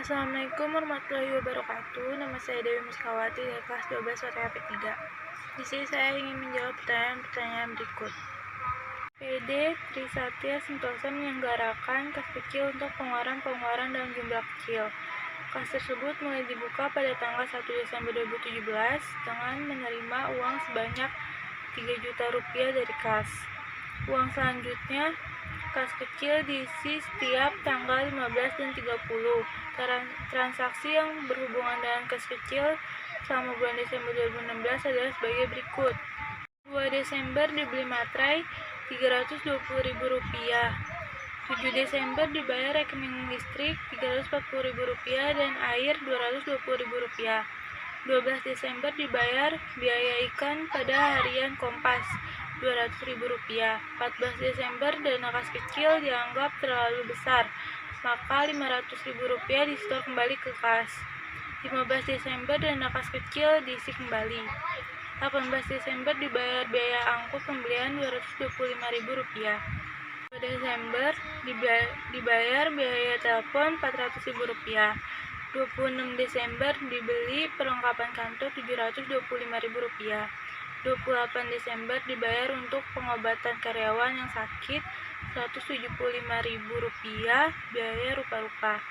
Assalamualaikum warahmatullahi wabarakatuh. Nama saya Dewi Muskawati dari kelas 12 WTHP 3. Di sini saya ingin menjawab pertanyaan berikut. PD Trisatya Sentosa menyelenggarakan kas kecil untuk pengeluaran dalam jumlah kecil. Kas tersebut mulai dibuka pada tanggal 1 Desember 2017 dengan menerima uang sebanyak Rp3 juta dari kas. Uang selanjutnya, kas kecil diisi setiap tanggal 15 dan 30. Transaksi yang berhubungan dengan kas kecil selama bulan Desember 2016 adalah sebagai berikut. 2 Desember dibeli materai Rp320.000. 7 Desember dibayar rekening listrik Rp340.000 dan air Rp220.000. 12 Desember dibayar biaya ikan pada harian Kompas Rp200.000. 14 Desember dana kas kecil dianggap terlalu besar, maka Rp500.000 disetor kembali ke kas. 15 Desember dana kas kecil diisi kembali. 18 Desember dibayar biaya angkut pembelian Rp225.000. 2 Desember dibayar biaya telepon Rp400.000. 26 Desember dibeli perlengkapan kantor Rp725.000. 28 Desember dibayar untuk pengobatan karyawan yang sakit Rp175.000 biaya rupa-rupa.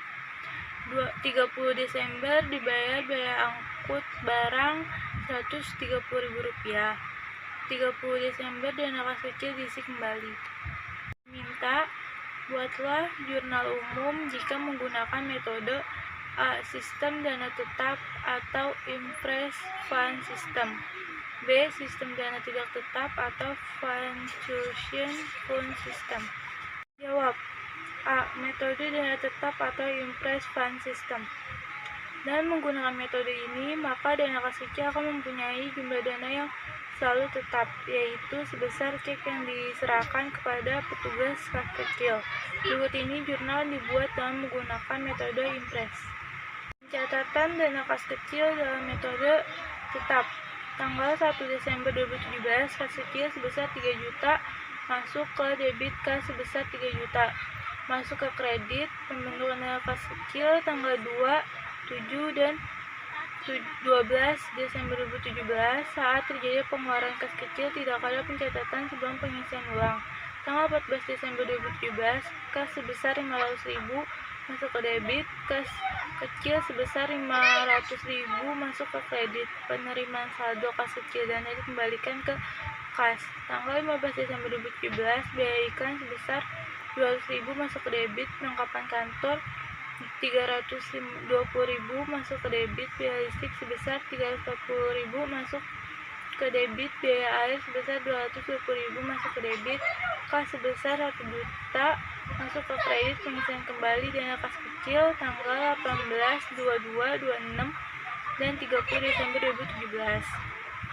30 Desember dibayar biaya angkut barang Rp130.000. 30 Desember dana kas kecil diisi kembali. Minta buatlah jurnal umum jika menggunakan metode A. Sistem dana tetap atau Impress Fund System. B. Sistem dana tidak tetap atau Fluctuation Fund System. Jawab. A. Metode dana tetap atau Impress Fund System. Dan menggunakan metode ini, maka dana kas kecil akan mempunyai jumlah dana yang selalu tetap, yaitu sebesar cek yang diserahkan kepada petugas kas kecil. Berikut ini jurnal dibuat dengan menggunakan metode Impress. Pencatatan dana kas kecil dalam metode tetap. Tanggal 1 Desember 2017, kas kecil sebesar Rp3 juta masuk ke debit kas sebesar Rp3 juta. Masuk ke kredit pembentukan dana kas kecil tanggal 2, 7, dan 12 Desember 2017. Saat terjadi pengeluaran kas kecil, tidak ada pencatatan sebelum pengisian ulang. Tanggal 14 Desember 2017, kas sebesar Rp500.000 masuk ke debit, kas kecil sebesar Rp500.000 masuk ke kredit. Penerimaan saldo kas kecil dana dikembalikan ke kas. Tanggal 15 Desember 2017, biaya ikan sebesar Rp200.000 masuk ke debit, perlengkapan kantor Rp320.000 masuk ke debit, biaya listrik sebesar Rp340.000 masuk ke debit, biaya air sebesar Rp220.000 masuk ke debit, kas sebesar Rp1 juta masuk ke kredit. Pengisian kembali dana kas kecil tanggal 18, 22, 26, dan 30 Desember 2017.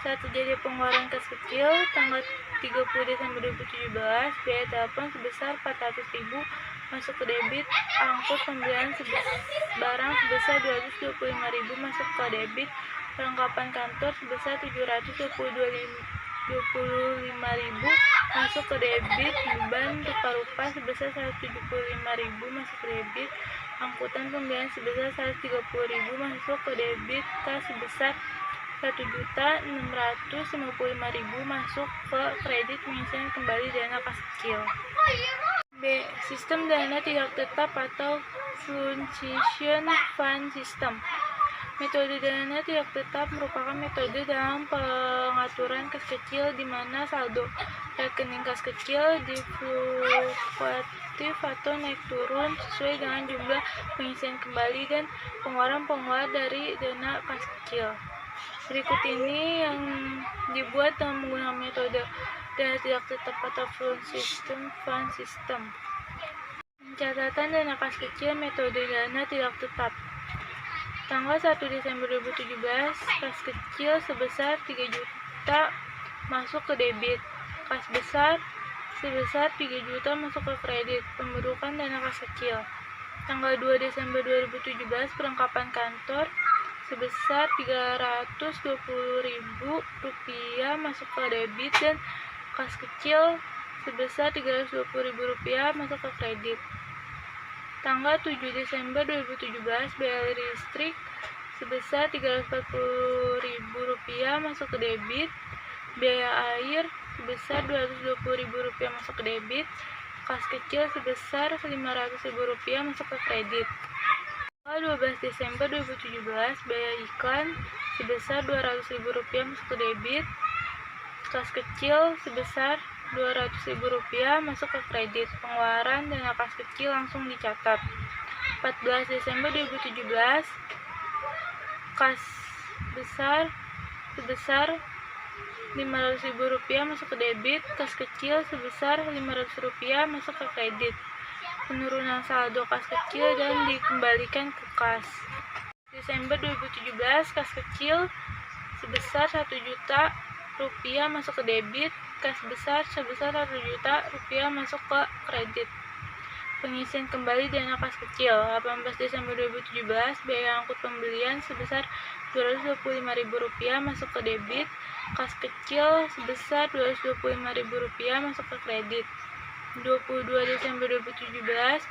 Saat terjadi pengeluaran kas kecil tanggal 30 Desember 2017, biaya telepon sebesar Rp400.000 masuk ke debit, angkut pembelian barang sebesar Rp225.000 masuk ke debit, perlengkapan kantor sebesar Rp725.000 masuk ke debit, beban rupa-rupa sebesar Rp175.000 masuk ke debit, angkutan pembelian sebesar Rp130.000 masuk ke debit, kas sebesar Rp1.655.000 masuk ke kredit. Pengisian kembali dana kas kecil. B. Sistem dana tidak tetap atau Fluctuation Fund System. Metode dana tidak tetap merupakan metode dalam pengaturan kas kecil di mana saldo rekening kas kecil fluktuatif atau naik turun sesuai dengan jumlah pengisian kembali dan pengeluaran dari dana kas kecil. Berikut ini yang dibuat dengan menggunakan metode dana tidak tetap atau Fluctuation Fund System. Pencatatan dana kas kecil metode dana tidak tetap. Tanggal 1 Desember 2017, kas kecil sebesar Rp3 juta masuk ke debit, kas besar sebesar Rp3 juta masuk ke kredit. Pembentukan dana kas kecil. Tanggal 2 Desember 2017, perlengkapan kantor sebesar Rp320.000 masuk ke debit dan kas kecil sebesar Rp320.000 masuk ke kredit. Tanggal 7 Desember 2017, biaya listrik sebesar Rp340.000 masuk ke debit. Biaya air sebesar Rp220.000 masuk ke debit. Kas kecil sebesar Rp500.000 masuk ke kredit. Tanggal 12 Desember 2017, biaya iklan sebesar Rp200.000 masuk ke debit. Kas kecil sebesar Rp200.000 masuk ke kredit. Pengeluaran dana kas kecil langsung dicatat. 14 Desember 2017, kas besar sebesar Rp500.000 masuk ke debit. Kas kecil sebesar Rp500 masuk ke kredit. Penurunan saldo kas kecil dan dikembalikan ke kas. Desember 2017, kas kecil sebesar Rp1.000.000 masuk ke debit. Kas besar sebesar Rp1.000.000 masuk ke kredit. Pengisian kembali dana kas kecil. 18 Desember 2017, biaya angkut pembelian sebesar Rp225.000 masuk ke debit. Kas kecil sebesar Rp225.000 masuk ke kredit. 22 Desember 2017,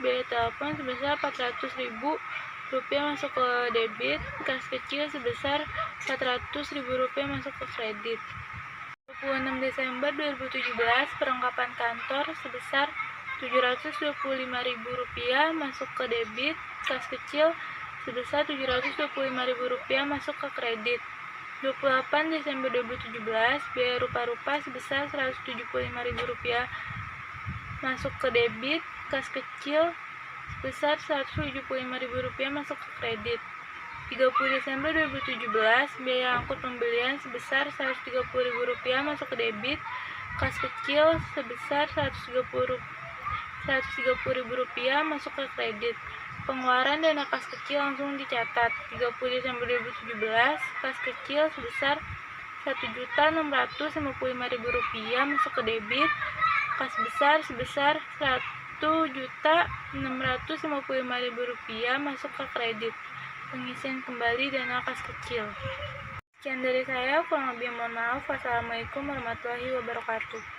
biaya telepon sebesar Rp400.000 masuk ke debit. Kas kecil sebesar Rp400.000 masuk ke kredit. 26 Desember 2017, perlengkapan kantor sebesar Rp725.000 masuk ke debit. Kas kecil sebesar Rp725.000 masuk ke kredit. 28 Desember 2017, biaya rupa-rupa sebesar Rp175.000 masuk ke debit. Kas kecil sebesar Rp175.000 masuk ke kredit. 30 Desember 2017, biaya angkut pembelian sebesar Rp130.000 masuk ke debit. Kas kecil sebesar Rp130.000 masuk ke kredit. Pengeluaran dana kas kecil langsung dicatat. 30 Desember 2017, kas kecil sebesar Rp1.655.000 masuk ke debit. Kas besar sebesar Rp1.655.000 masuk ke kredit. Pengisian kembali dana kas kecil. Sekian dari saya, kurang lebih mohon maaf. Wassalamualaikum warahmatullahi wabarakatuh.